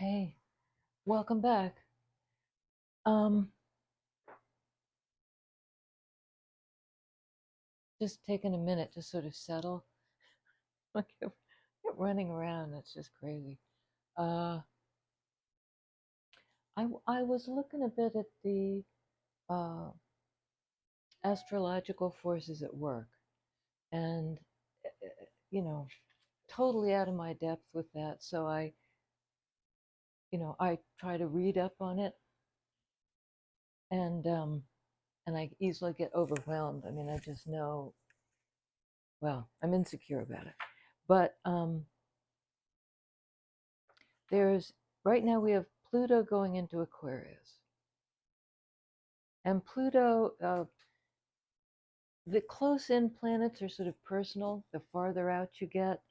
Hey, welcome back. Um, just taking a minute to sort of settle. I kept running around. It's just crazy. Uh, I was looking a bit at the uh, astrological forces at work, and you know, totally out of my depth with that. So I try to read up on it, and and I easily get overwhelmed. I mean, I just know. Well, I'm insecure about it, but there's right now we have Pluto going into Aquarius. And Pluto, the close in planets are sort of personal. The farther out you get,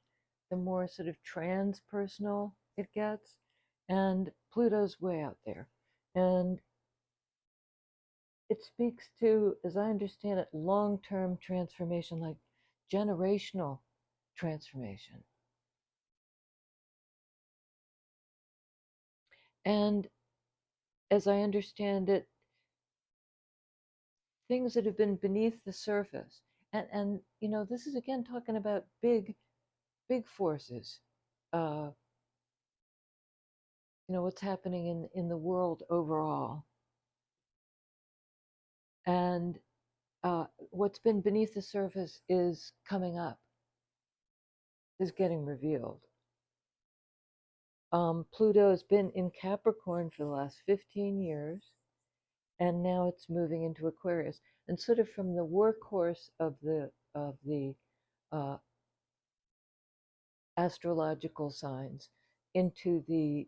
the more sort of transpersonal it gets. And Pluto's way out there. And it speaks to, as I understand it, long term transformation, like generational transformation. And as I understand it, things that have been beneath the surface. And this is again talking about big forces. Uh, what's happening in the world overall, and what's been beneath the surface is coming up, is getting revealed. Pluto has been in Capricorn for the last 15 years, and now it's moving into Aquarius, and sort of from the workhorse of the uh, astrological signs into the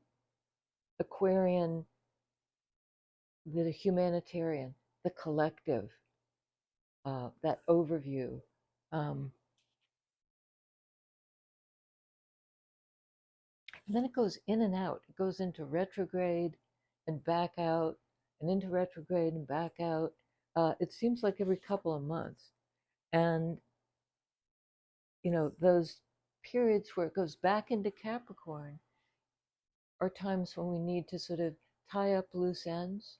Aquarian, the humanitarian, the collective, that overview. Um, and then it goes in and out. It goes into retrograde and back out, and into retrograde and back out. It seems like every couple of months. And, those periods where it goes back into Capricorn are times when we need to sort of tie up loose ends,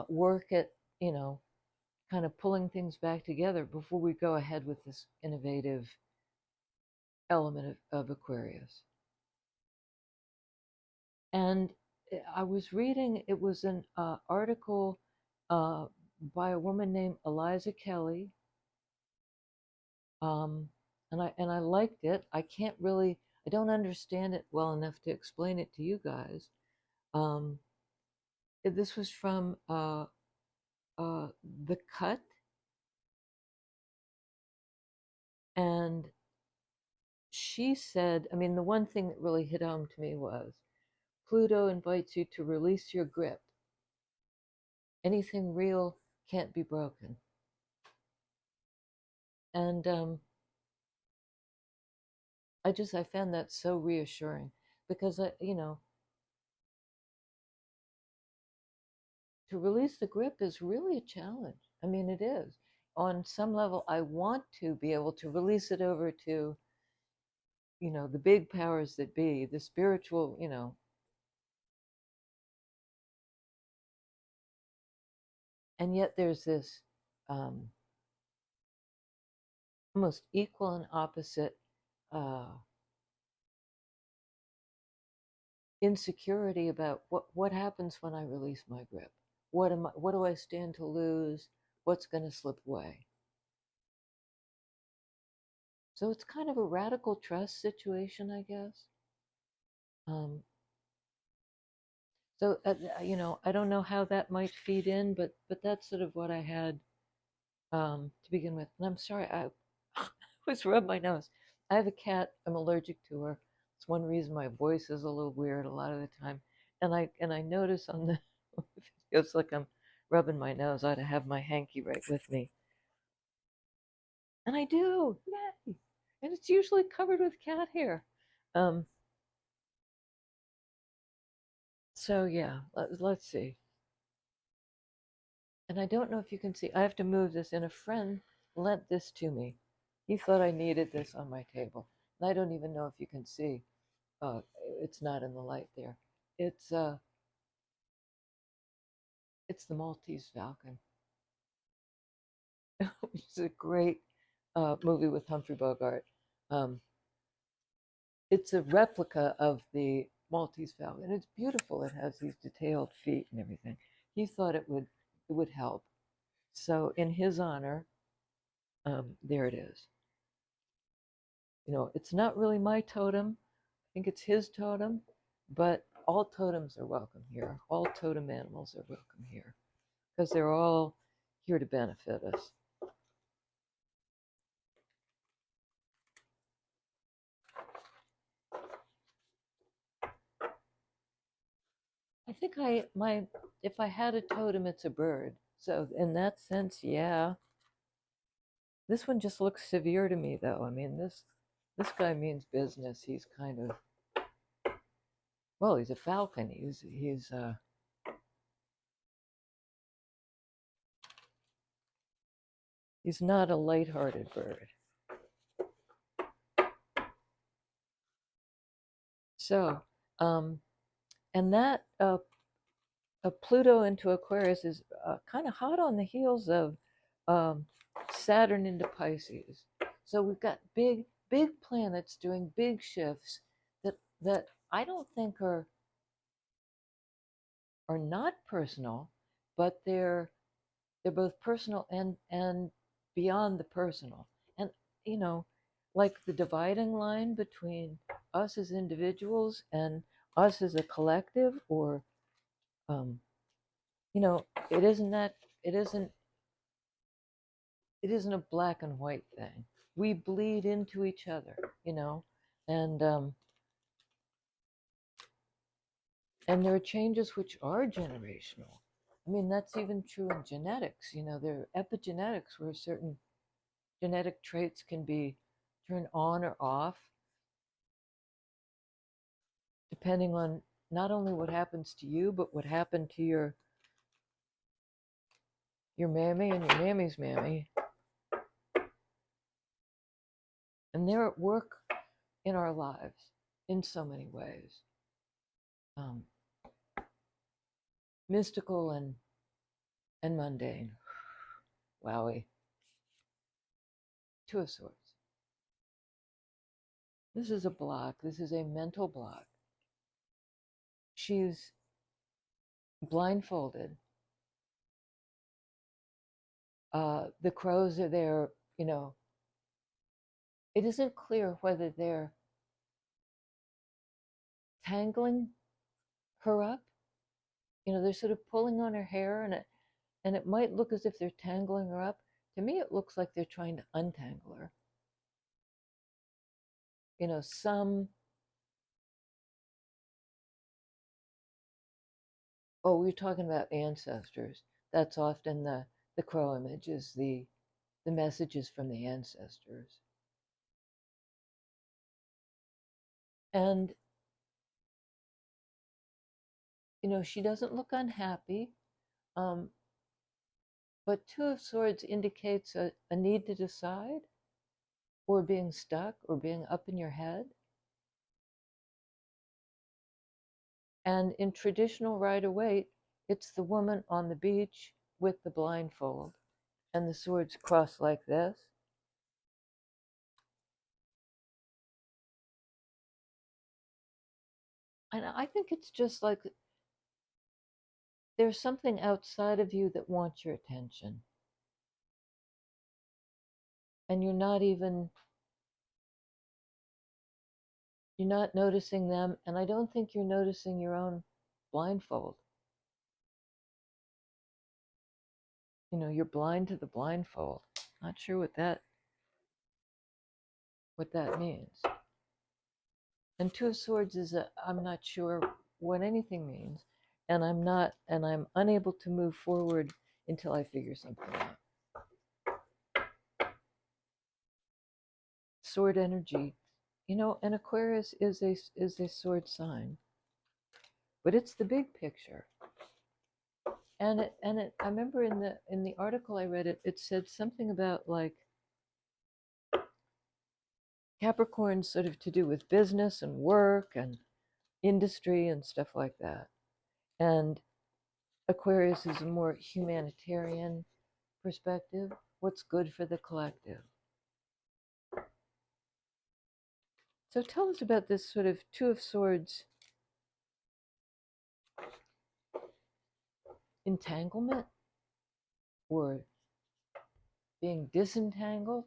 work at, you know, kind of pulling things back together before we go ahead with this innovative element of Aquarius. And I was reading, it was an article uh, by a woman named Eliza Kelly, and I liked it. I don't understand it well enough to explain it to you guys. Um, this was from uh, The Cut, and she said, I mean, the one thing that really hit home to me was Pluto invites you to release your grip. Anything real can't be broken. And I found that so reassuring because to release the grip is really a challenge. I mean, it is. On some level, I want to be able to release it over to, the big powers that be, the spiritual, and yet there's this um, almost equal and opposite uh, insecurity about what happens when I release my grip. What do I stand to lose? What's going to slip away? So it's kind of a radical trust situation, I guess. Um, so I don't know how that might feed in, but that's sort of what I had to begin with. And I'm sorry, I was rubbing my nose. I have a cat. I'm allergic to her. It's one reason my voice is a little weird a lot of the time. And I notice on the videos like I'm rubbing my nose. I ought to have my hanky right with me, and I do. Yay! And it's usually covered with cat hair. Um, so yeah, let's see. And I don't know if you can see. I have to move this, and a friend lent this to me. He thought I needed this on my table, and I don't even know if you can see. Uh, it's not in the light there. It's uh, it's the Maltese Falcon, which is a great movie with Humphrey Bogart. Um, it's a replica of the Maltese Falcon. It's beautiful. It has these detailed feet and everything. He thought it would help. So in his honor, there it is. It's not really my totem. I think it's his totem, but all totems are welcome here. All totem animals are welcome here because they're all here to benefit us. I think if I had a totem, it's a bird. So in that sense, yeah. This one just looks severe to me, though. I mean, this guy means business. He's kind of, well, he's a falcon. He's not a lighthearted bird. So, and that Pluto into Aquarius is kind of hot on the heels of um, Saturn into Pisces. So we've got big planets doing big shifts that I don't think are not personal, but they're both personal and beyond the personal. And you know, like the dividing line between us as individuals and us as a collective, or um, it isn't that it isn't it isn't a black and white thing. We bleed into each other, and and there are changes which are generational. I mean, that's even true in genetics. There are epigenetics where certain genetic traits can be turned on or off depending on not only what happens to you, but what happened to your mammy and your mammy's mammy. And they're at work in our lives in so many ways. Um, Mystical and mundane. Wowie. Two of Swords. This is a block. This is a mental block. She's blindfolded. The crows are there, It isn't clear whether they're tangling her up. They're sort of pulling on her hair, and it might look as if they're tangling her up. To me, it looks like they're trying to untangle her. Some. Oh, we're talking about ancestors. That's often the crow image is the messages from the ancestors. And she doesn't look unhappy. Um, but Two of Swords indicates a need to decide, or being stuck, or being up in your head. And in traditional Rider-Waite, it's the woman on the beach with the blindfold and the swords crossed like this. And I think it's just like there's something outside of you that wants your attention. And you're not noticing them. And I don't think you're noticing your own blindfold. You're blind to the blindfold. Not sure what that means. And Two of Swords is I'm not sure what anything means, and I'm unable to move forward until I figure something out. Sword energy, and Aquarius is a sword sign, but it's the big picture. And I remember in the article I read, it said something about like Capricorn sort of to do with business and work, and industry and stuff like that. And Aquarius is a more humanitarian perspective. What's good for the collective? So tell us about this sort of Two of Swords entanglement or being disentangled.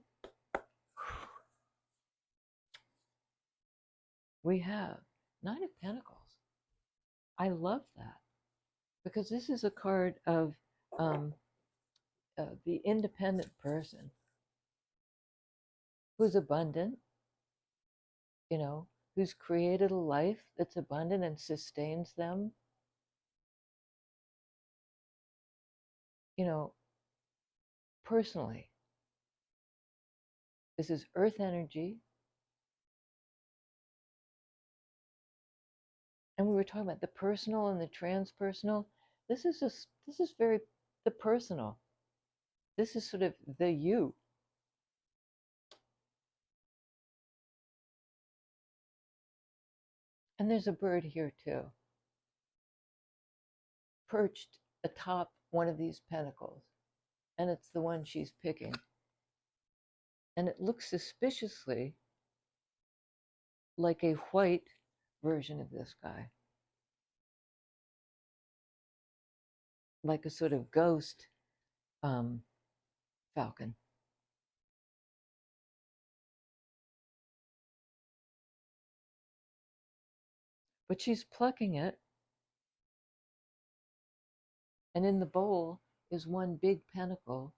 We have Nine of Pentacles. I love that because this is a card of the independent person who's abundant, who's created a life that's abundant and sustains them, personally. This is earth energy. And we were talking about the personal and the transpersonal. This is very the personal. This is sort of the you. And there's a bird here too, perched atop one of these pentacles. And it's the one she's picking. And it looks suspiciously like a white version of this guy. Like a sort of ghost falcon. But she's plucking it. And in the bowl is one big pentacle.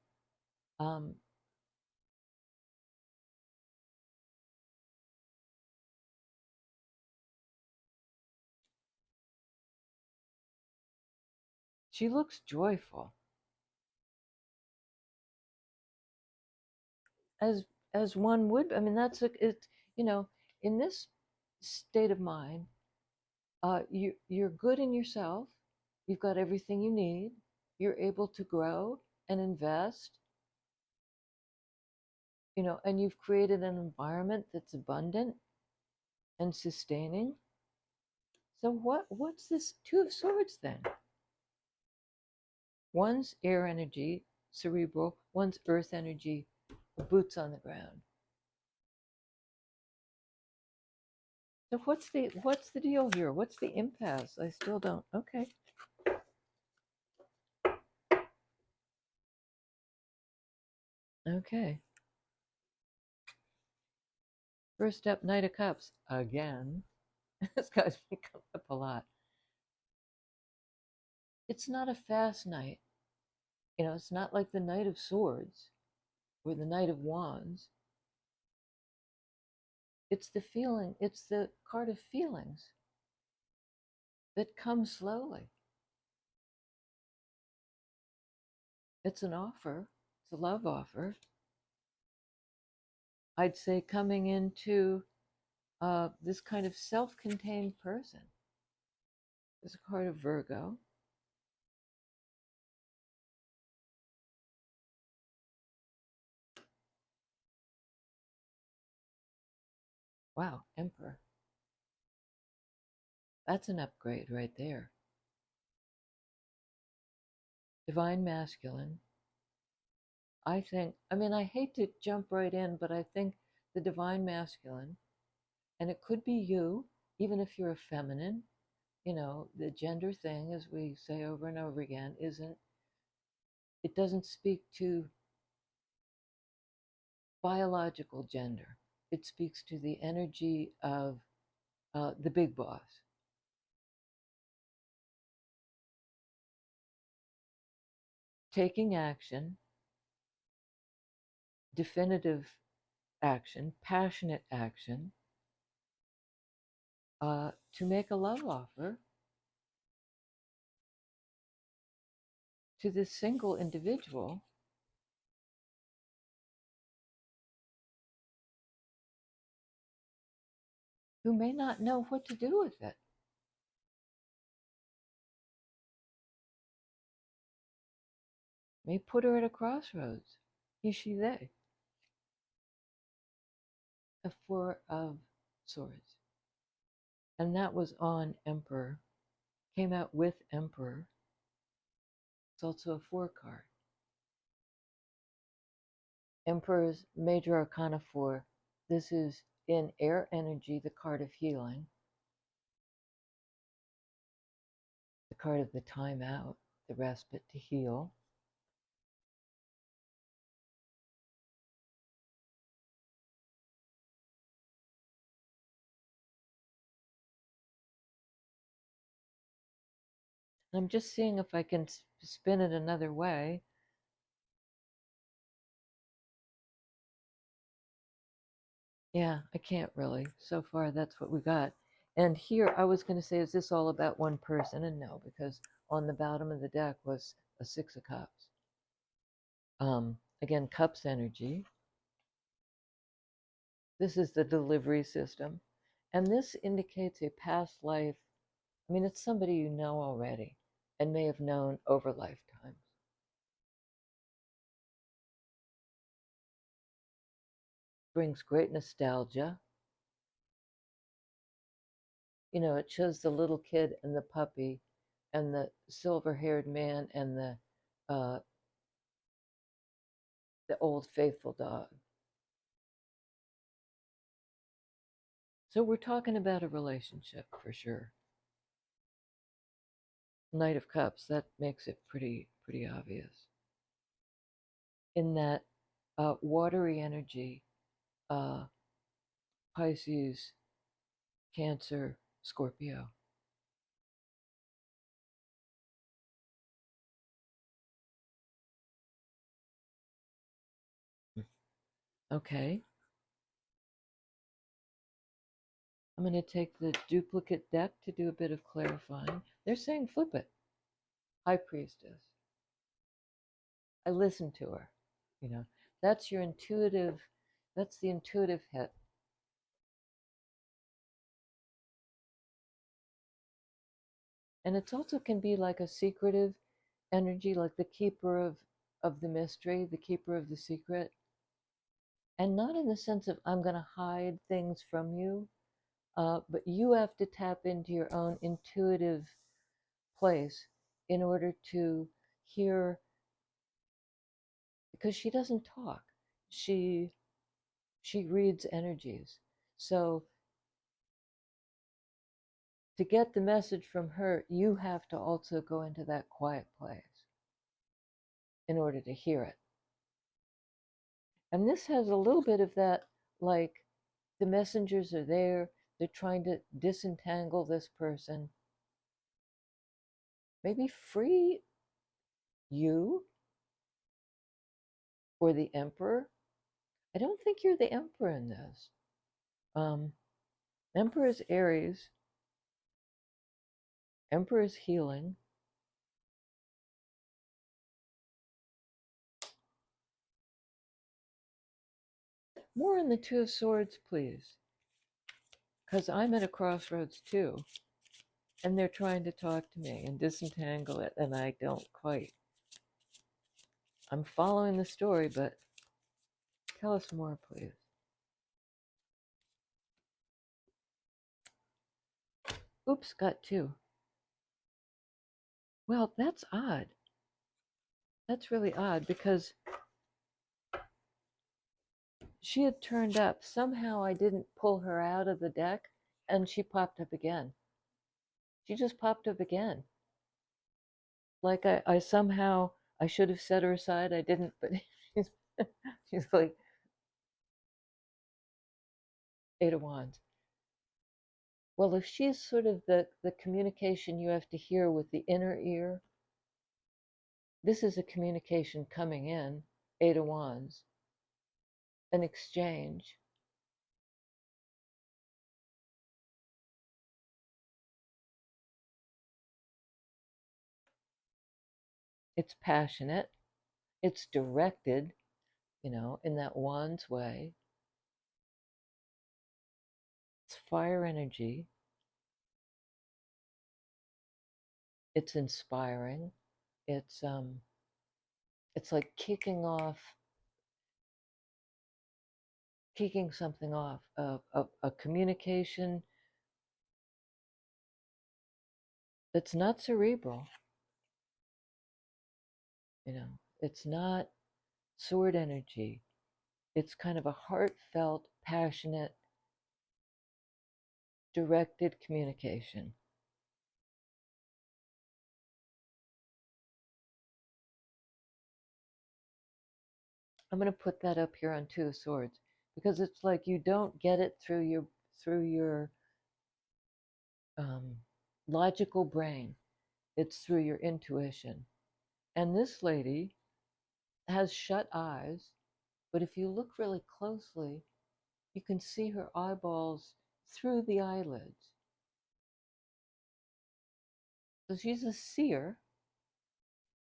She looks joyful. As one would. I mean, in this state of mind, you're good in yourself. You've got everything you need. You're able to grow and invest, and you've created an environment that's abundant and sustaining. So what's this Two of Swords then? One's air energy, cerebral, one's earth energy, boots on the ground. So what's the deal here? What's the impasse? I still don't. Okay. Okay. First up, Knight of Cups again. This guy's been coming up a lot. It's not a fast night. It's not like the Knight of Swords or the Knight of Wands. It's the feeling. It's the card of feelings that come slowly. It's an offer. It's a love offer. I'd say coming into this kind of self-contained person. There's a card of Virgo. Wow, Emperor. That's an upgrade right there. Divine Masculine. I hate to jump right in, but I think the Divine Masculine, and it could be you, even if you're a feminine, the gender thing, as we say over and over again, it doesn't speak to biological gender. It speaks to the energy of the big boss. Taking action, definitive action, passionate action, to make a love offer to this single individual who may not know what to do with it. May put her at a crossroads. He, she, they. A Four of Swords. and that was on Emperor. Came out with Emperor. It's also a 4 card. Emperor's Major Arcana 4. This is in air energy, the card of healing, the card of the time out, the respite to heal. I'm just seeing if I can spin it another way. Yeah, I can't really. So far, that's what we got. And here, I was going to say, is this all about one person? And no, because on the bottom of the deck was a 6 of Cups. Again, Cups energy. This is the delivery system. And this indicates a past life. I mean, it's somebody you know already and may have known over lifetimes. Brings great nostalgia. You know, it shows the little kid and the puppy and the silver-haired man and the old faithful dog. So we're talking about a relationship for sure. Knight of Cups, that makes it pretty obvious. In that watery energy, uh, Pisces, Cancer, Scorpio. Okay. I'm going to take the duplicate deck to do a bit of clarifying. They're saying flip it. High Priestess. I listened to her. You know, that's your intuitive, that's the intuitive hit. And it also can be like a secretive energy, like the keeper of the mystery, the keeper of the secret. And not in the sense of I'm going to hide things from you, but you have to tap into your own intuitive place in order to hear, because she doesn't talk. She reads energies. So to get the message from her, you have to also go into that quiet place in order to hear it. And this has a little bit of that, like the messengers are there, they're trying to disentangle this person, maybe free you or the emperor. I don't think you're the emperor in this. Emperor's Aries, Emperor's healing. More on the Two of Swords, please, because I'm at a crossroads too, and they're trying to talk to me and disentangle it, and I don't quite. I'm following the story, but tell us more, please. Oops, got 2. Well, that's odd. That's really odd because she had turned up. Somehow I didn't pull her out of the deck and she popped up again. She just popped up again. Like I somehow, I should have set her aside. I didn't, but she's, she's like 8 of Wands. Well, if she's sort of the communication you have to hear with the inner ear, this is a communication coming in, 8 of Wands, an exchange. It's passionate, it's directed, in that Wands way. It's fire energy. It's inspiring. It's like kicking something off, a communication It's not cerebral, you know, it's not sword energy. It's kind of a heartfelt, passionate, directed communication. I'm going to put that up here on Two of Swords because it's like you don't get it through your um, logical brain. It's through your intuition. And this lady has shut eyes, but if you look really closely, you can see her eyeballs through the eyelids. So she's a seer,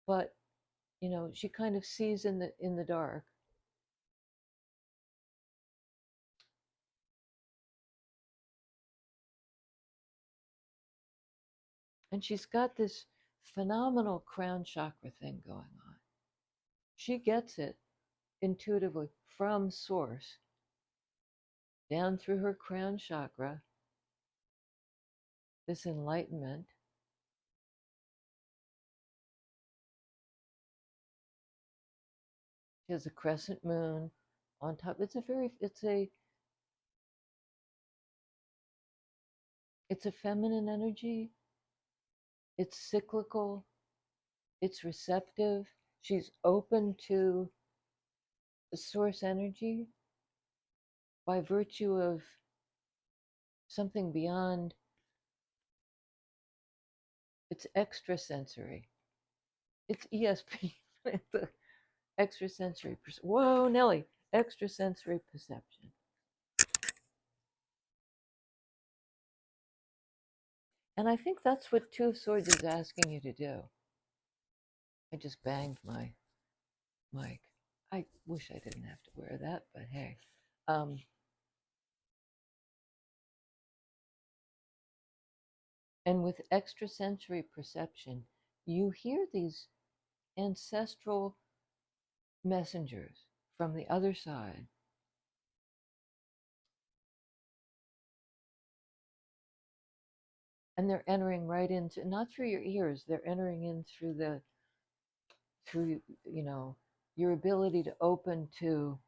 but she kind of sees in the dark. And she's got this phenomenal crown chakra thing going on. She gets it intuitively from source down through her crown chakra, this enlightenment. She has a crescent moon on top. It's a feminine energy. It's cyclical. It's receptive. She's open to the source energy by virtue of something beyond. It's extrasensory. It's ESP. The extrasensory. Whoa, Nelly. Extrasensory perception. And I think that's what Two of Swords is asking you to do. I just banged my mic. I wish I didn't have to wear that, but hey. And with extrasensory perception, you hear these ancestral messengers from the other side. And they're entering right into, not through your ears, they're entering in through your ability to open to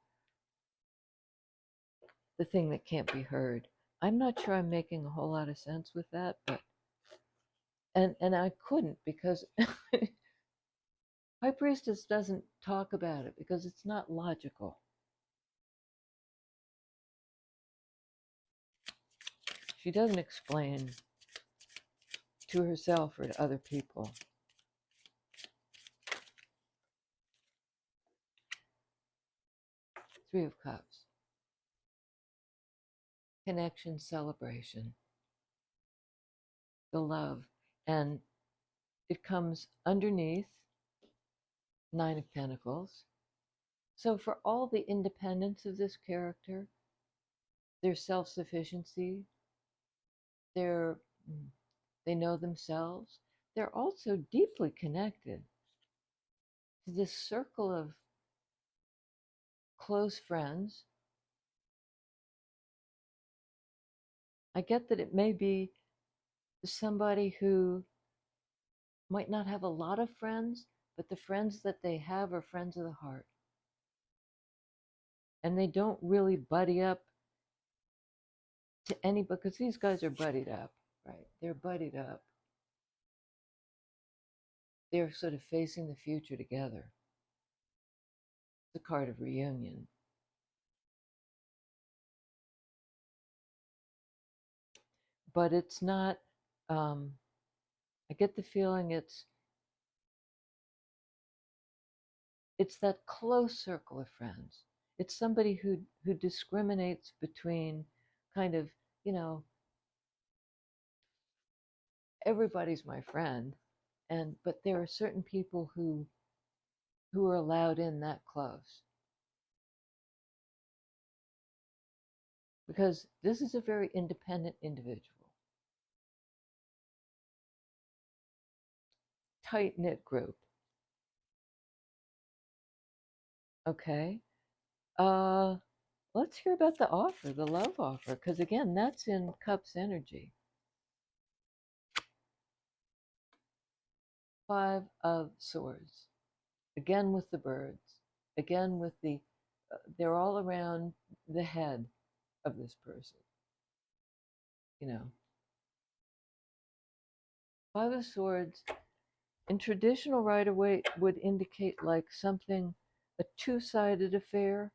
the thing that can't be heard. I'm not sure I'm making a whole lot of sense with that, but and I couldn't because High Priestess doesn't talk about it because it's not logical. She doesn't explain to herself or to other people. Three of Cups. Connection, celebration, the love. And it comes underneath Nine of Pentacles. So for all the independence of this character, their self-sufficiency, their they know themselves, they're also deeply connected to this circle of close friends. I get that it may be somebody who might not have a lot of friends, but the friends that they have are friends of the heart. And they don't really buddy up to anybody, because these guys are buddied up, right? They're buddied up. They're sort of facing the future together. The card of reunion. But it's not, I get the feeling it's that close circle of friends. It's somebody who discriminates between kind of, you know, everybody's my friend, but there are certain people who are allowed in that close. Because this is a very independent individual. Tight-knit group. Okay. Let's hear about the offer, the love offer, because again, that's in Cups energy. Five of Swords. Again with the birds. Again with they're all around the head of this person. You know, Five of Swords in traditional Rider-Waite would indicate like something, a two-sided affair.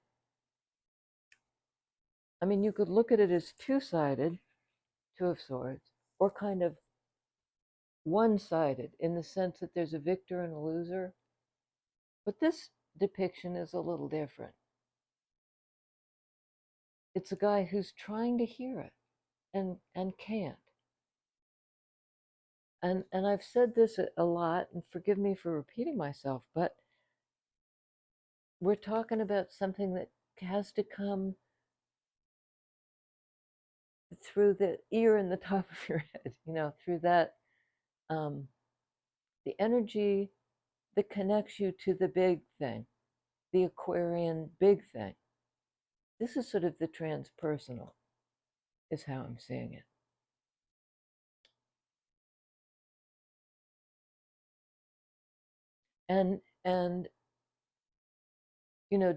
I mean, you could look at it as two-sided, Two of Swords, or kind of one-sided in the sense that there's a victor and a loser. But this depiction is a little different. It's a guy who's trying to hear it and can't. And I've said this a lot, and forgive me for repeating myself, but we're talking about something that has to come through the ear and the top of your head, through that, the energy that connects you to the big thing, the Aquarian big thing. This is sort of the transpersonal, is how I'm seeing it. And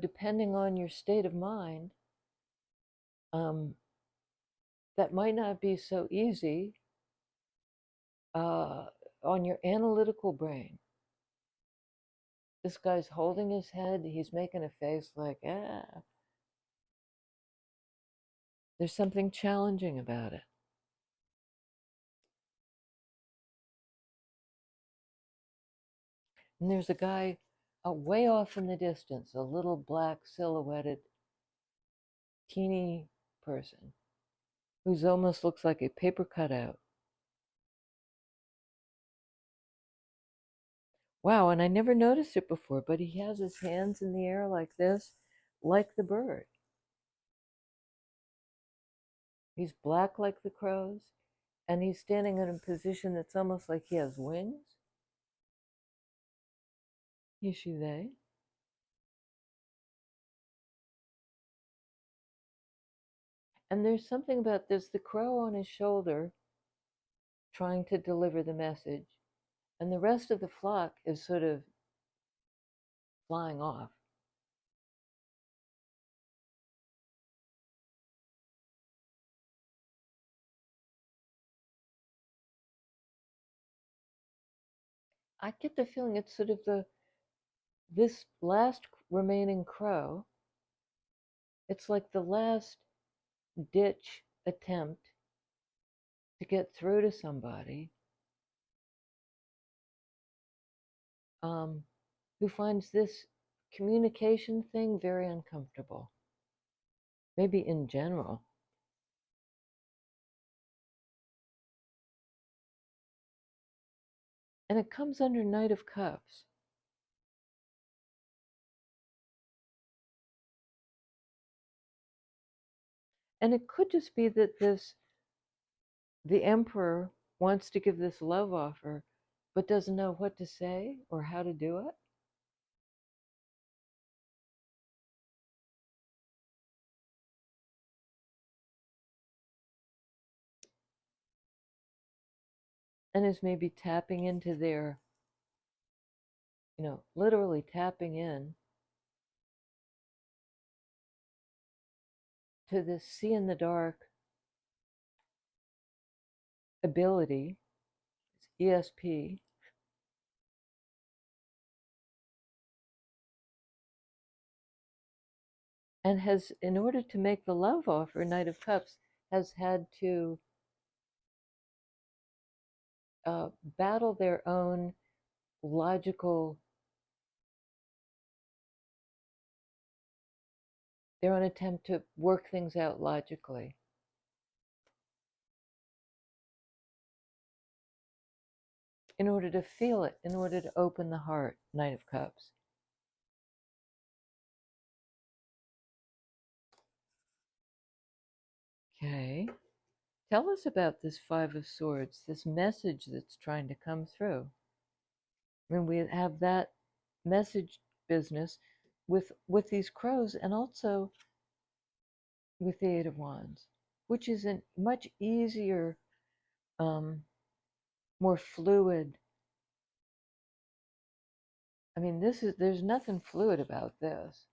depending on your state of mind, that might not be so easy uh, on your analytical brain. This guy's holding his head, he's making a face like, ah. There's something challenging about it. And there's a guy way off in the distance, a little black silhouetted, teeny person who's almost looks like a paper cutout. Wow, and I never noticed it before, but he has his hands in the air like this, like the bird. He's black like the crows, and he's standing in a position that's almost like he has wings. He, she, they. And there's something about this, the crow on his shoulder trying to deliver the message, and the rest of the flock is sort of flying off. I get the feeling it's sort of this last remaining crow. It's like the last ditch attempt to get through to somebody who finds this communication thing very uncomfortable. Maybe in general. And it comes under Knight of Cups. And it could just be that the Emperor wants to give this love offer, but doesn't know what to say or how to do it. And is maybe tapping into their, literally tapping in to this see in the dark ability, ESP, and has, in order to make the love offer, Knight of Cups, has had to battle their own logical, their own attempt to work things out logically. In order to feel it, in order to open the heart, Knight of Cups. Okay. Tell us about this Five of Swords, this message that's trying to come through. I mean, we have that message business with these crows, and also with the Eight of Wands, which is a much easier, more fluid I mean, there's nothing fluid about this.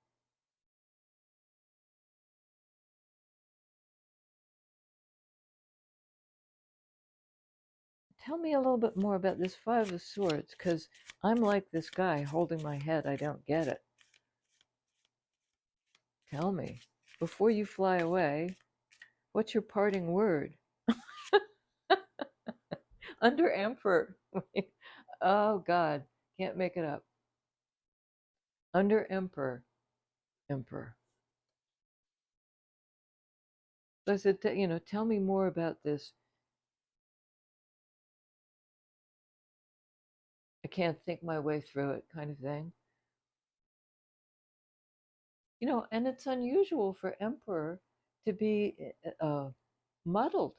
Tell me a little bit more about this Five of Swords, because I'm like this guy holding my head. I don't get it. Tell me. Before you fly away, what's your parting word? Under Emperor. Oh, God. Can't make it up. Under Emperor. Emperor. So I said, tell me more about this. I can't think my way through it kind of thing. And it's unusual for Emperor to be muddled.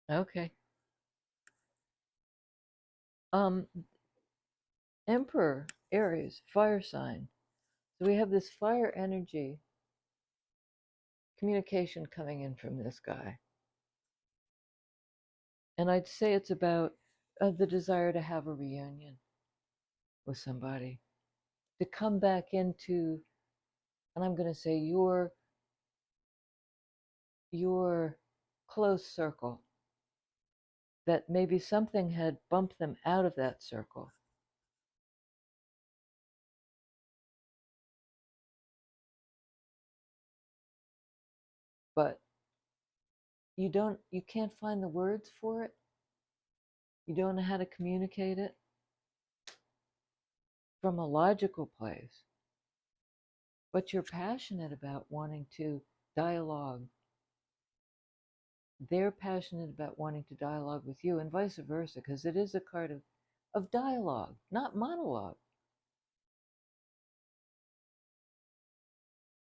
Okay. Um, Emperor, Aries, fire sign. So we have this fire energy communication coming in from this guy. And I'd say it's about the desire to have a reunion with somebody, to come back into, and I'm going to say your close circle, that maybe something had bumped them out of that circle. But you can't find the words for it. You don't know how to communicate it from a logical place. But you're passionate about wanting to dialogue. They're passionate about wanting to dialogue with you, and vice versa, because it is a card of dialogue, not monologue.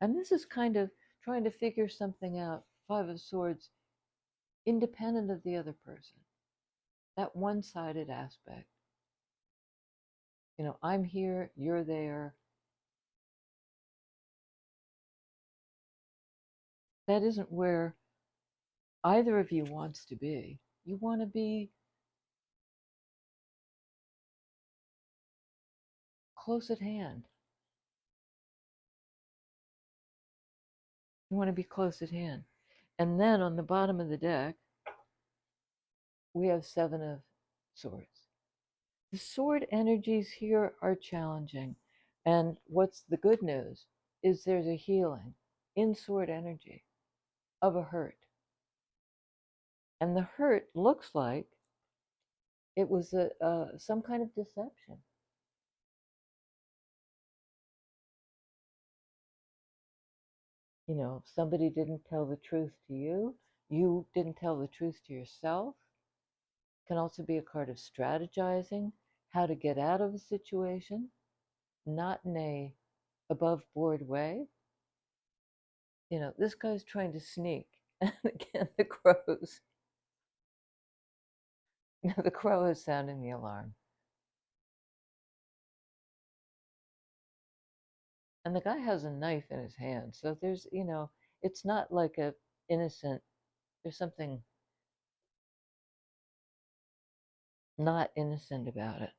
And this is kind of trying to figure something out, Five of Swords, independent of the other person. That one-sided aspect. I'm here, you're there. That isn't where either of you wants to be. You want to be close at hand. You want to be close at hand. And then on the bottom of the deck, we have Seven of Swords. The sword energies here are challenging. And what's the good news is there's a healing in sword energy of a hurt. And the hurt looks like it was some kind of deception. Somebody didn't tell the truth to you. You didn't tell the truth to yourself. Can also be a card of strategizing, how to get out of a situation, not in a above board way. This guy's trying to sneak. And again, the crows. The crow is sounding the alarm. And the guy has a knife in his hand. So there's, it's not like a innocent, there's something not innocent about it.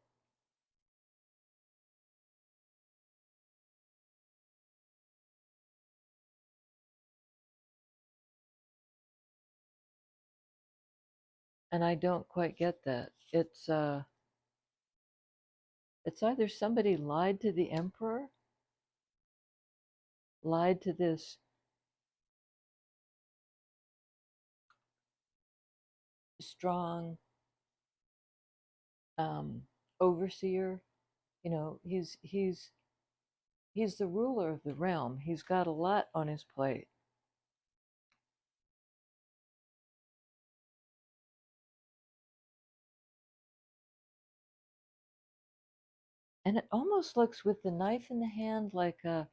And I don't quite get that. It's either somebody lied to the emperor, lied to this strong um, overseer. He's the ruler of the realm. He's got a lot on his plate. And it almost looks with the knife in the hand like the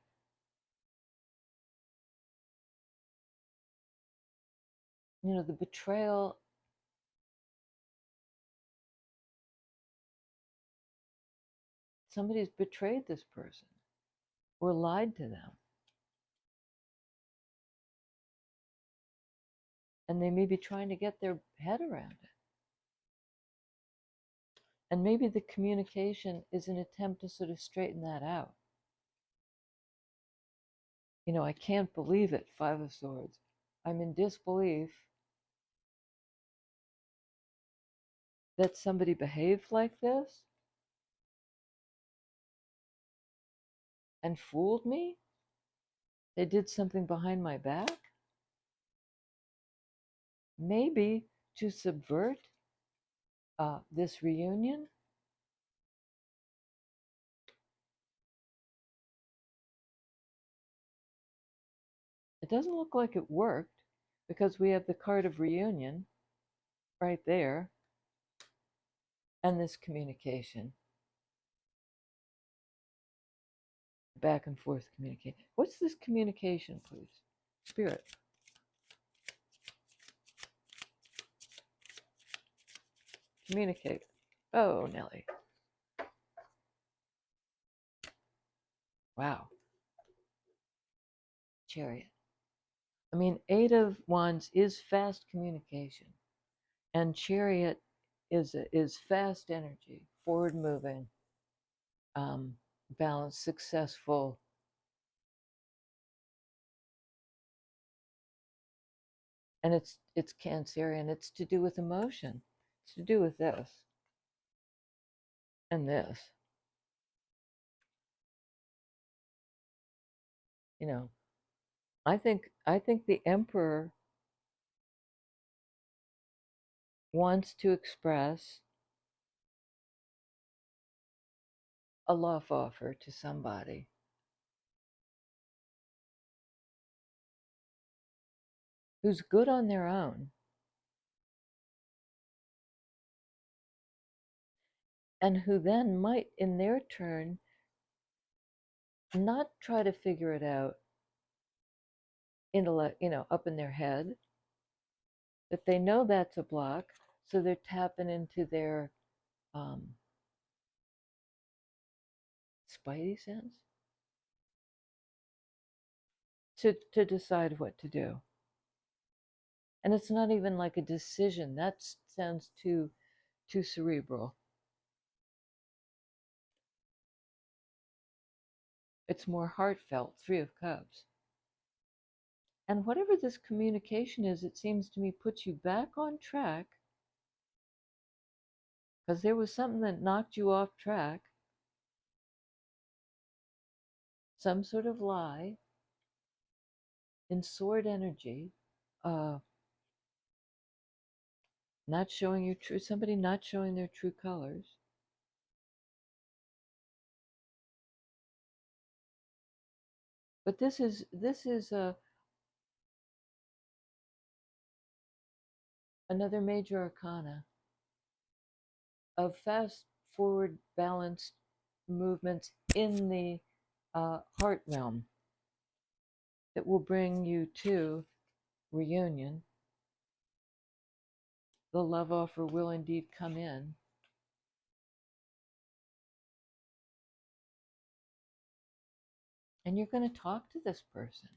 betrayal. Somebody's betrayed this person. or lied to them. And they may be trying to get their head around it. And maybe the communication is an attempt to sort of straighten that out. You know, I can't believe it, Five of Swords. I'm in disbelief that somebody behaved like this and fooled me. They did something behind my back, maybe to subvert this reunion. It doesn't look like it worked because we have the card of reunion right there and this communication. Back and forth communication. What's this communication, please? Spirit. Communicate. Oh, Nelly. Wow. Chariot. I mean, Eight of Wands is fast communication, and Chariot is fast energy, forward moving, balanced, successful. And it's Cancerian. It's to do with emotion. It's to do with this and this. You know, I think the Emperor wants to express a love offer to somebody who's good on their own and who then might, in their turn, not try to figure it out up in their head, that they know that's a block, so they're tapping into their spidey sense to decide what to do. And it's not even like a decision. That sounds too cerebral. It's more heartfelt. Three of Cups. And whatever this communication is, it seems to me puts you back on track, because there was something that knocked you off track, some sort of lie in sword energy, not showing your true, somebody not showing their true colors. But this is another major arcana of fast forward balanced movements in the heart realm that will bring you to reunion. The love offer will indeed come in. And you're going to talk to this person.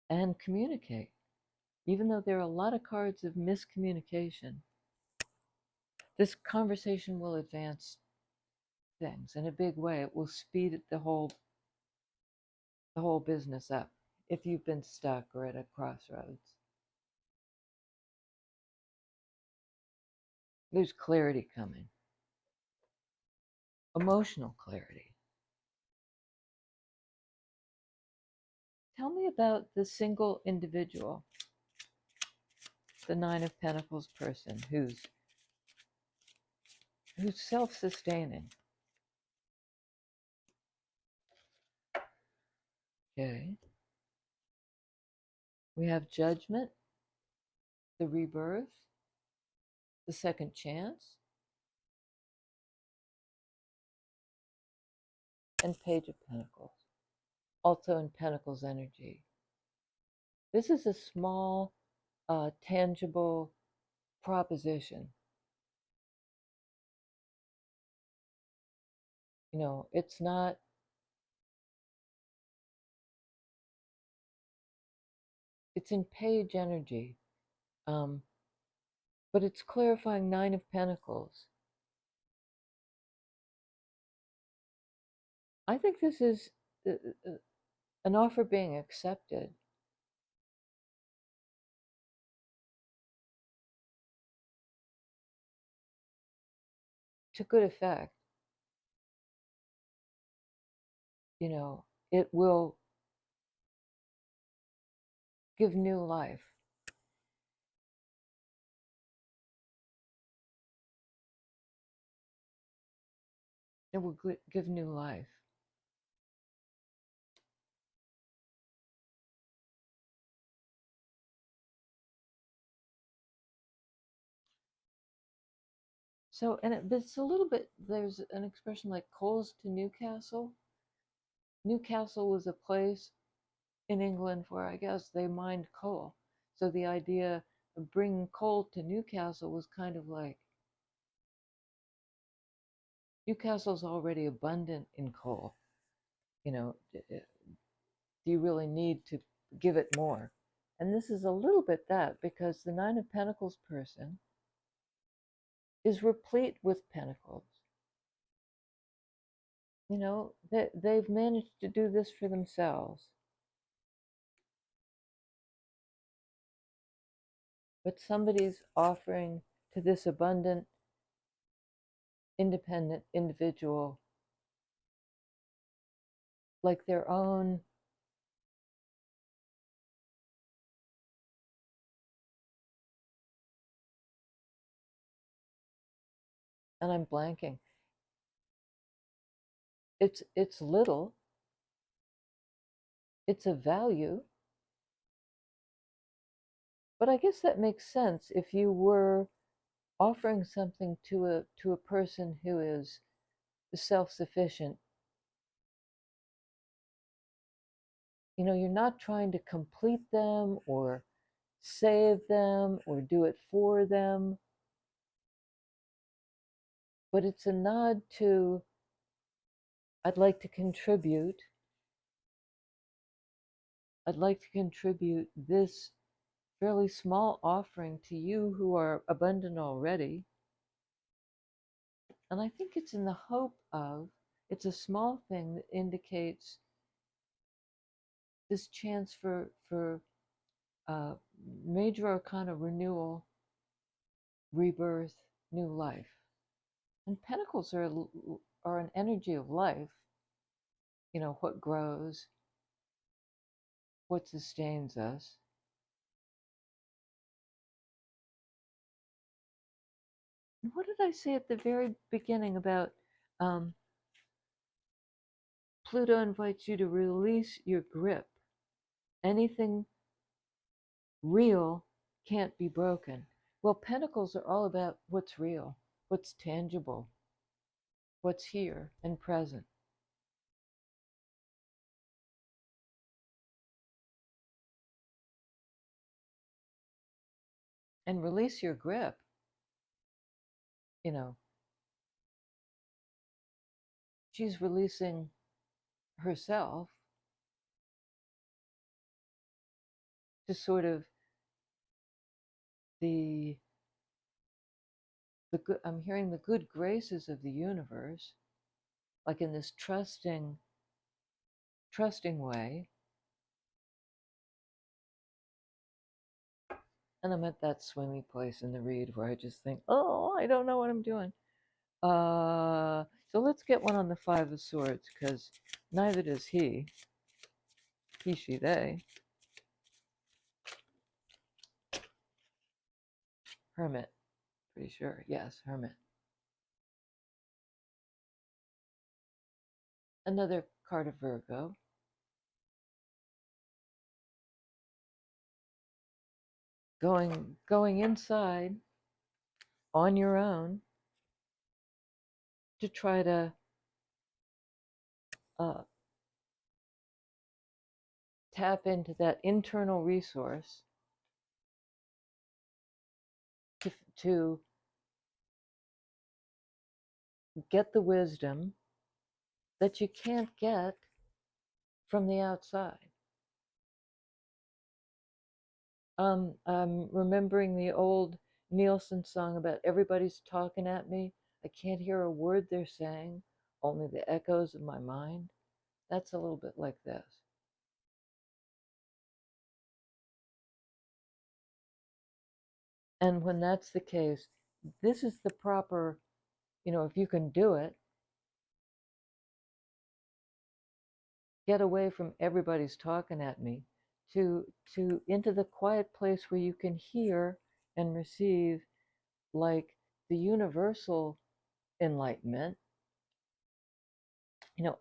And communicate. Even though there are a lot of cards of miscommunication, this conversation will advance things in a big way. It will speed the whole business up if you've been stuck or at a crossroads. There's clarity coming. Emotional clarity. Tell me about the single individual, the Nine of Pentacles person who's self-sustaining. Okay. We have Judgment, the Rebirth, the Second Chance, and Page of Pentacles, also in Pentacles energy. This is a small, tangible proposition. You know, it's not, it's in page energy, um, but it's clarifying Nine of Pentacles. I think this is uh, uh, an offer being accepted. To good effect. You know, it will give new life. It will give new life. So, and it's a little bit, there's an expression like coals to Newcastle. Newcastle was a place in England where I guess they mined coal. So the idea of bringing coal to Newcastle was kind of like, Newcastle's already abundant in coal. You know, do you really need to give it more? And this is a little bit that, because the Nine of Pentacles person is replete with pentacles. You know, they've managed to do this for themselves. But somebody's offering to this abundant, independent individual like their own, and I'm blanking. It's little, it's a value, but I guess that makes sense if you were offering something to a person who is self-sufficient. You know, you're not trying to complete them or save them or do it for them, but it's a nod to, I'd like to contribute. I'd like to contribute this fairly small offering to you who are abundant already. And I think it's in the hope of, it's a small thing that indicates this chance for uh, major arcana renewal, rebirth, new life. And pentacles are an energy of life. You know, what grows, what sustains us. And what did I say at the very beginning about Pluto invites you to release your grip? Anything real can't be broken. Well, pentacles are all about what's real, what's tangible, what's here and present. And release your grip. You know, she's releasing herself to sort of the good, I'm hearing the good graces of the universe, like in this trusting way. And I'm at that swingy place in the read where I just think, oh, I don't know what I'm doing. So let's get one on the Five of Swords, because neither does he, she, they. Hermit, pretty sure. Yes, Hermit. Another card of Virgo. Going inside on your own to try to uh, tap into that internal resource to get the wisdom that you can't get from the outside. I'm remembering the old Nielsen song about everybody's talking at me. I can't hear a word they're saying, only the echoes of my mind. That's a little bit like this. And when that's the case, this is the proper, if you can do it, get away from everybody's talking at me to into the quiet place where you can hear and receive like the universal enlightenment.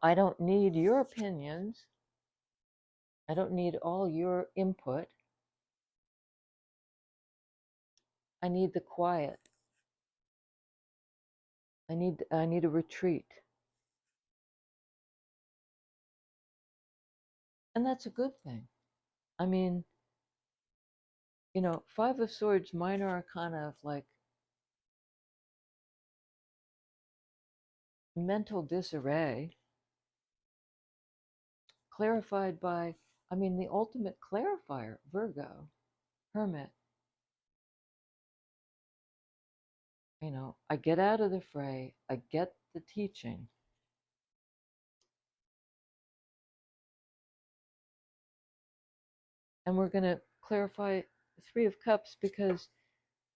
I don't need your opinions. I don't need all your input. I need the quiet. I need a retreat. And that's a good thing. I mean, Five of Swords, minor arcana of like mental disarray, clarified by, the ultimate clarifier, Virgo, Hermit. I get out of the fray, I get the teaching. And we're going to clarify Three of Cups because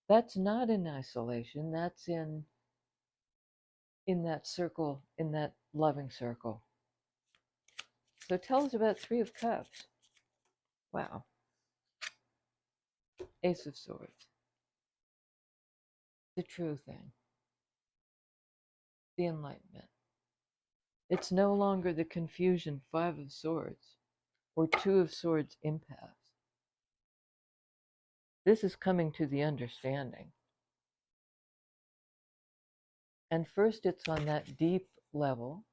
that's not in isolation, that's in that circle, in that loving circle. So tell us about Three of Cups. Wow. Ace of Swords. The true thing. The enlightenment. It's no longer the confusion, Five of Swords, or Two of Swords impasse. This is coming to the understanding. And first it's on that deep level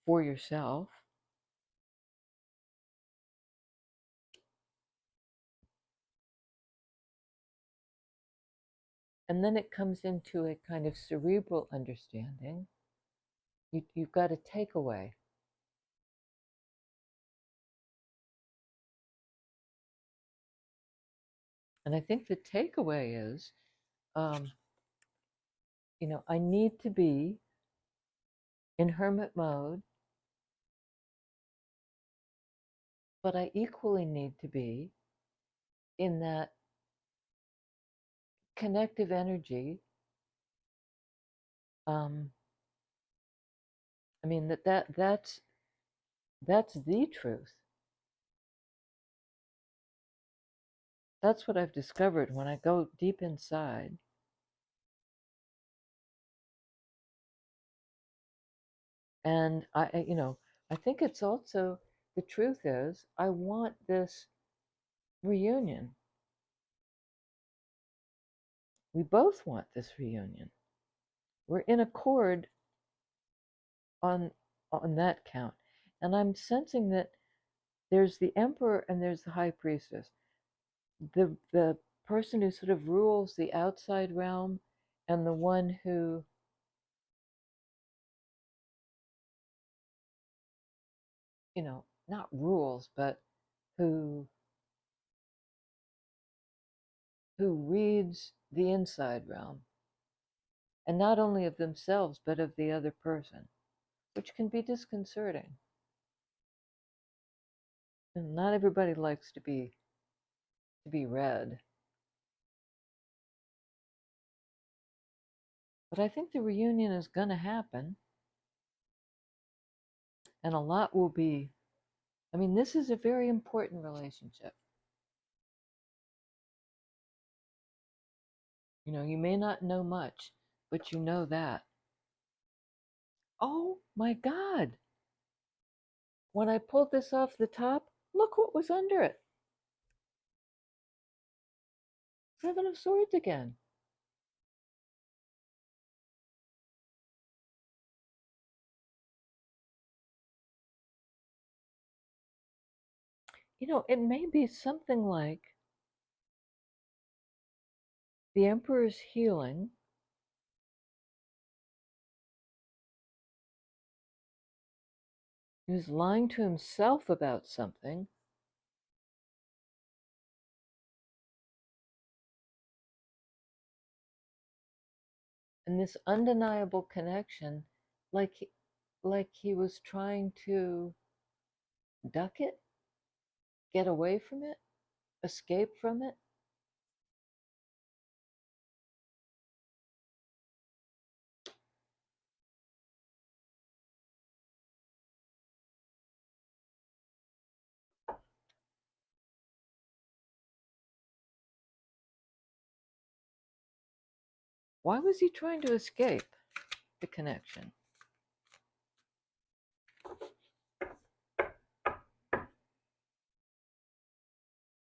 for yourself. And then it comes into a kind of cerebral understanding. You've got a takeaway. And I think the takeaway is, I need to be in hermit mode, but I equally need to be in that connective energy. That's the truth. That's what I've discovered when I go deep inside. And I think it's also, the truth is, I want this reunion. We both want this reunion. We're in accord on that count. And I'm sensing that there's the emperor and there's the high priestess. The person who sort of rules the outside realm and the one who not rules, but who reads the inside realm, and not only of themselves but of the other person, which can be disconcerting. And not everybody likes to be read. But I think the reunion is going to happen, and a lot will be. This is a very important relationship. You may not know much, but you know that. Oh my God! When I pulled this off the top, look what was under it. Seven of Swords again. It may be something like the emperor's healing. He was lying to himself about something. And this undeniable connection, like he was trying to duck it, get away from it, escape from it. Why was he trying to escape the connection?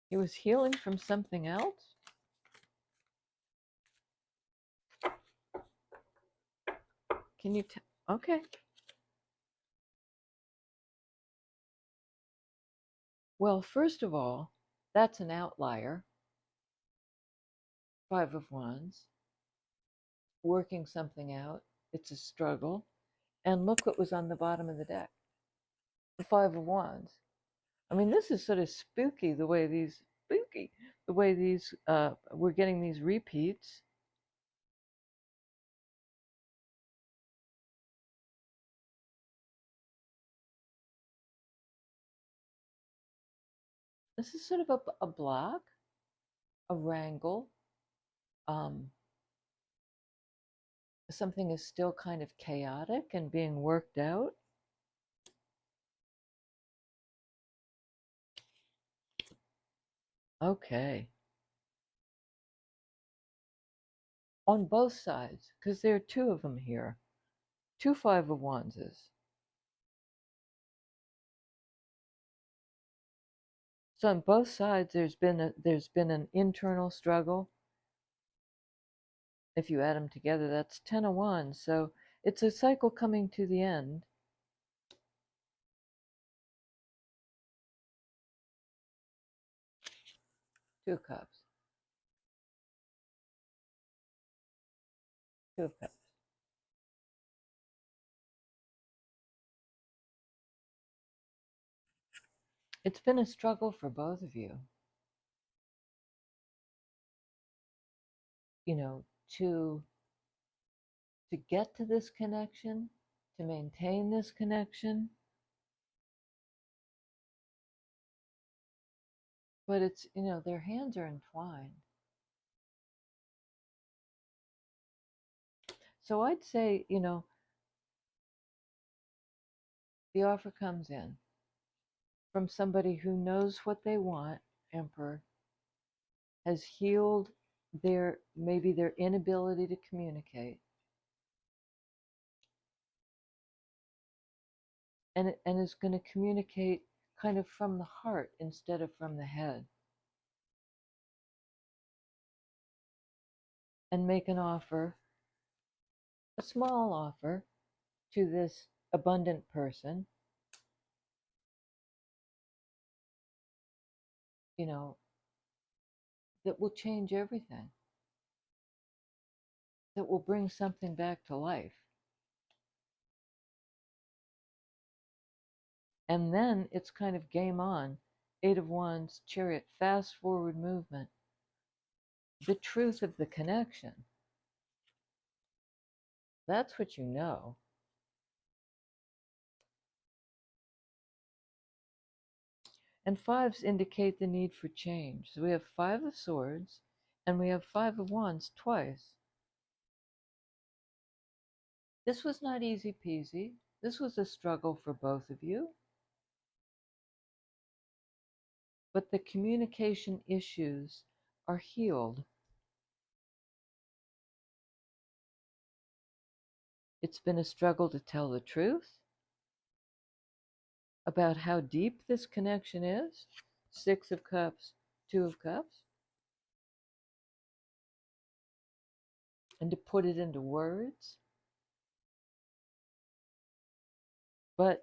He was healing from something else? Can you tell? Okay. Well, first of all, that's an outlier. Five of Wands, working something out. It's a struggle. And look what was on the bottom of the deck. The Five of Wands. I mean, this is sort of spooky the way these, we're getting these repeats. This is sort of a block, a wrangle. Something is still kind of chaotic and being worked out. Okay. On both sides, because there are two of them here. Two Five of Wandses. So on both sides, there's been an internal struggle. If you add them together, that's 10 of Wands. So it's a cycle coming to the end. Two of Cups. Two of Cups. It's been a struggle for both of you. You know, to get to this connection, to maintain this connection. But it's, their hands are entwined. So I'd say, the offer comes in from somebody who knows what they want, Emperor, has healed maybe their inability to communicate, and is going to communicate kind of from the heart instead of from the head, and make an offer, a small offer, to this abundant person, that will change everything, that will bring something back to life. And then it's kind of game on. Eight of Wands, Chariot, fast forward movement. The truth of the connection. That's what you know. And fives indicate the need for change. So we have Five of Swords and we have Five of Wands twice. This was not easy peasy. This was a struggle for both of you. But the communication issues are healed. It's been a struggle to tell the truth about how deep this connection is. Six of Cups, Two of Cups. And to put it into words. But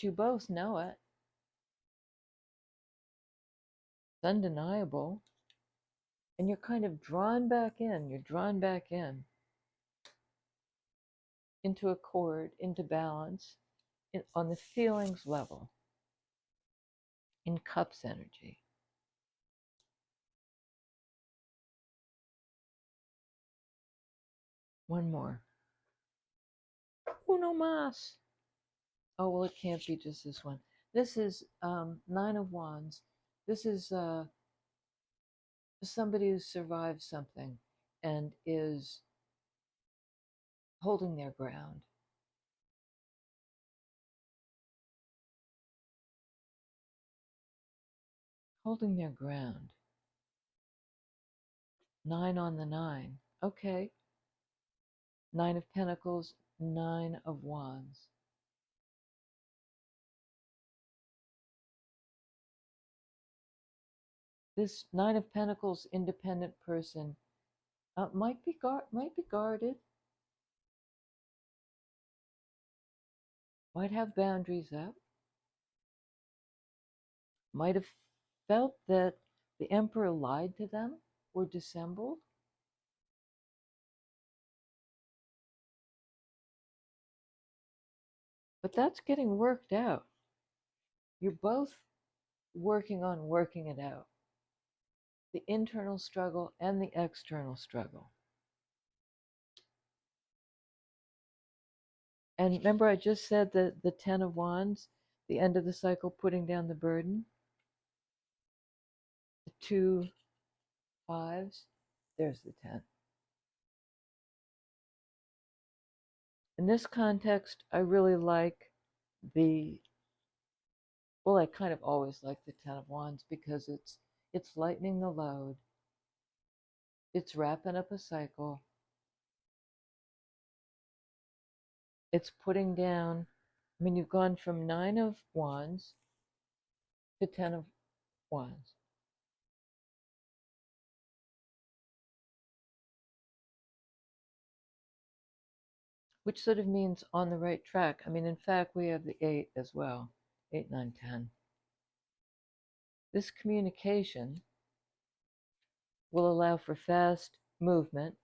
you both know it. It's undeniable. And you're kind of drawn back in. You're drawn back in into accord, into balance, on the feelings level, in cups energy. One more. Uno más. Oh, well, it can't be just this one. This is Nine of Wands. This is somebody who survived something and is holding their ground. Holding their ground. 9 on the 9. Okay. 9 of Pentacles, 9 of Wands. This 9 of Pentacles independent person might be guarded, might have boundaries up, might have felt that the Emperor lied to them or dissembled. But that's getting worked out. You're both working on working it out, the internal struggle and the external struggle. And remember, I just said that the 10 of Wands, the end of the cycle, putting down the burden. The 2 5s, there's the 10. In this context, I really like I kind of always like the 10 of Wands because it's lightening the load. It's wrapping up a cycle. It's putting down, I mean, you've gone from 9 of Wands to 10 of Wands. Which sort of means on the right track. I mean, in fact, we have the 8 as well. 8, 9, 10. This communication will allow for fast movement,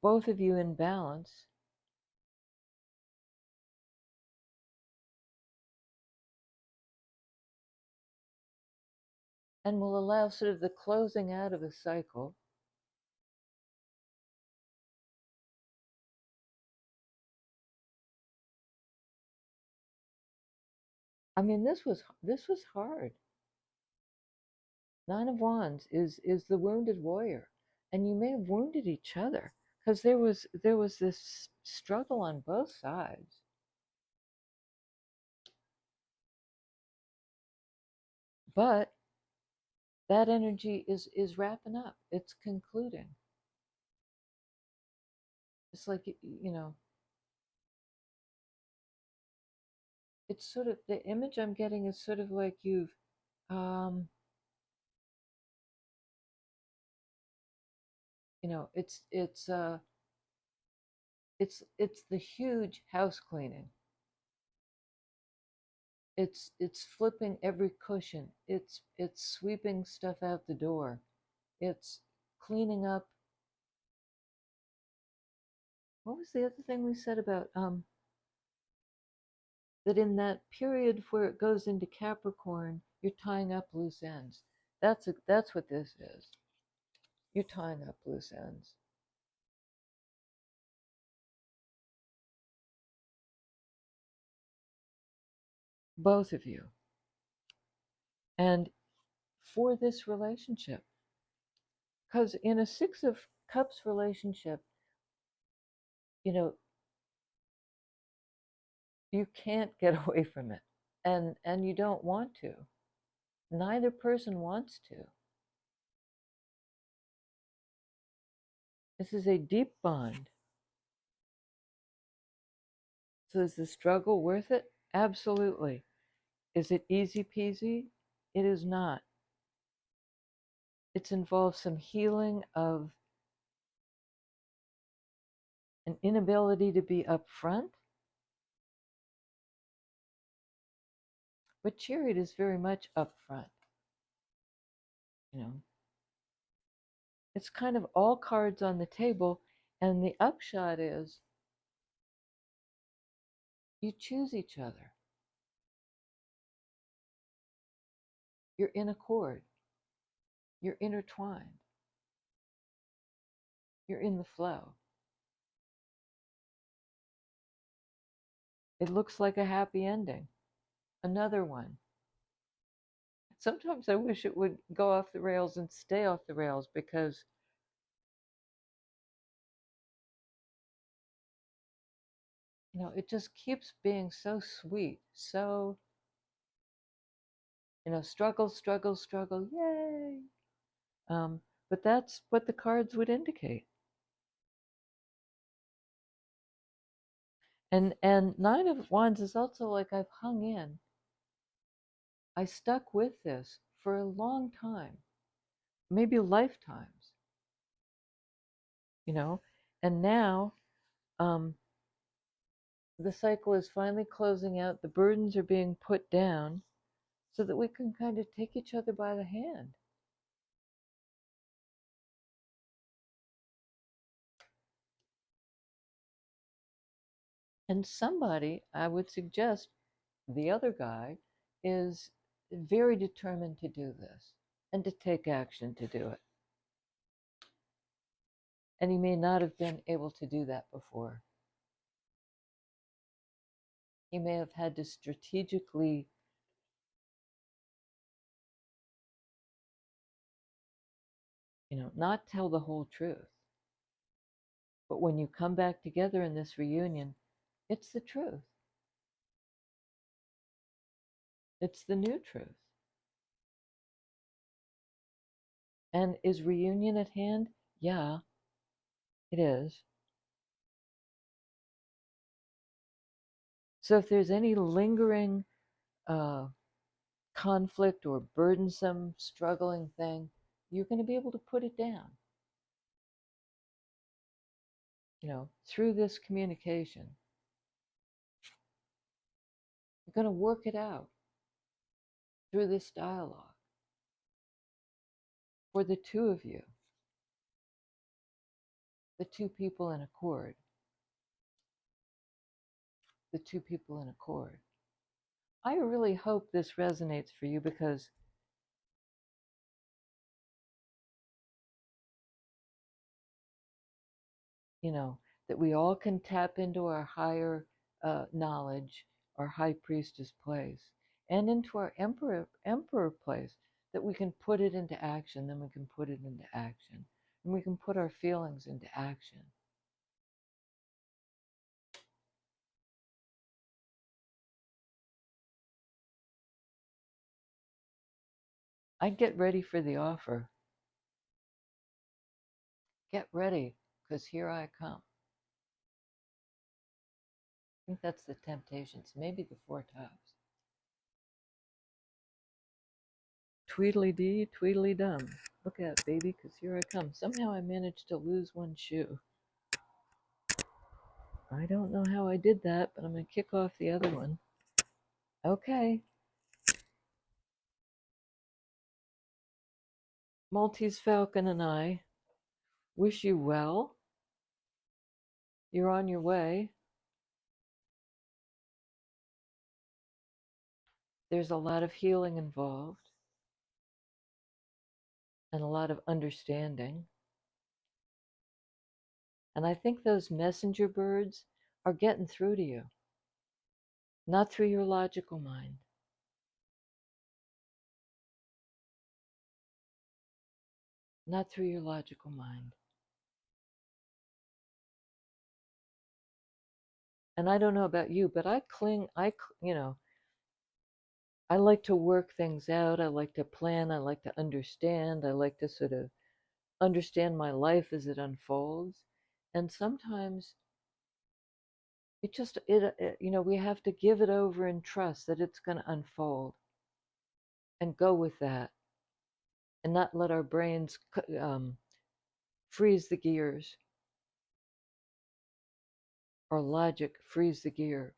both of you in balance. And will allow sort of the closing out of a cycle. I mean, this was hard. 9 of Wands is the wounded warrior, and you may have wounded each other because there was this struggle on both sides. But that energy is wrapping up. It's concluding. It's like it's sort of, the image I'm getting is sort of like you've it's the huge house cleaning. It's flipping every cushion. It's sweeping stuff out the door. It's cleaning up. What was the other thing we said about that in that period where it goes into Capricorn, you're tying up loose ends. That's what this is. You're tying up loose ends. Both of you. And for this relationship, because in a 6 of Cups relationship, you can't get away from it, and you don't want to. Neither person wants to. This is a deep bond. So is the struggle worth it? Absolutely. Is it easy peasy? It is not. It's involved some healing of an inability to be upfront. But Chariot is very much upfront. It's kind of all cards on the table, and the upshot is you choose each other. You're in accord. You're intertwined. You're in the flow. It looks like a happy ending. Another one. Sometimes I wish it would go off the rails and stay off the rails because, it just keeps being so sweet, so, struggle, struggle, struggle, yay. But that's what the cards would indicate. And Nine of Wands is also like I've hung in. I stuck with this for a long time, maybe lifetimes, you know. And now the cycle is finally closing out. The burdens are being put down so that we can kind of take each other by the hand. And somebody, I would suggest, the other guy, is very determined to do this and to take action to do it. And he may not have been able to do that before. He may have had to strategically, not tell the whole truth. But when you come back together in this reunion, it's the truth. It's the new truth. And is reunion at hand? Yeah, it is. So if there's any lingering conflict or burdensome, struggling thing, you're going to be able to put it down, through this communication. You're going to work it out through this dialogue for the two of you, the two people in accord, the two people in accord. I really hope this resonates for you because that we all can tap into our higher knowledge, our high priestess place, and into our emperor place, that we can put it into action, then we can put it into action, and we can put our feelings into action. I'd get ready for the offer. Get ready, because here I come. I think that's the Temptations, maybe the Four Tops. Tweedledee, Tweedledum. Look out, baby, because here I come. Somehow I managed to lose one shoe. I don't know how I did that, but I'm going to kick off the other one. Okay. Maltese Falcon and I wish you well. You're on your way. There's a lot of healing involved and a lot of understanding. And I think those messenger birds are getting through to you, not through your logical mind. Not through your logical mind. And I don't know about you, but I like to work things out. I like to plan. I like to understand. I like to sort of understand my life as it unfolds. And sometimes we have to give it over and trust that it's going to unfold and go with that and not let our brains freeze the gears, or logic freeze the gears.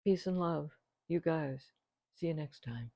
Peace and love, you guys. See you next time.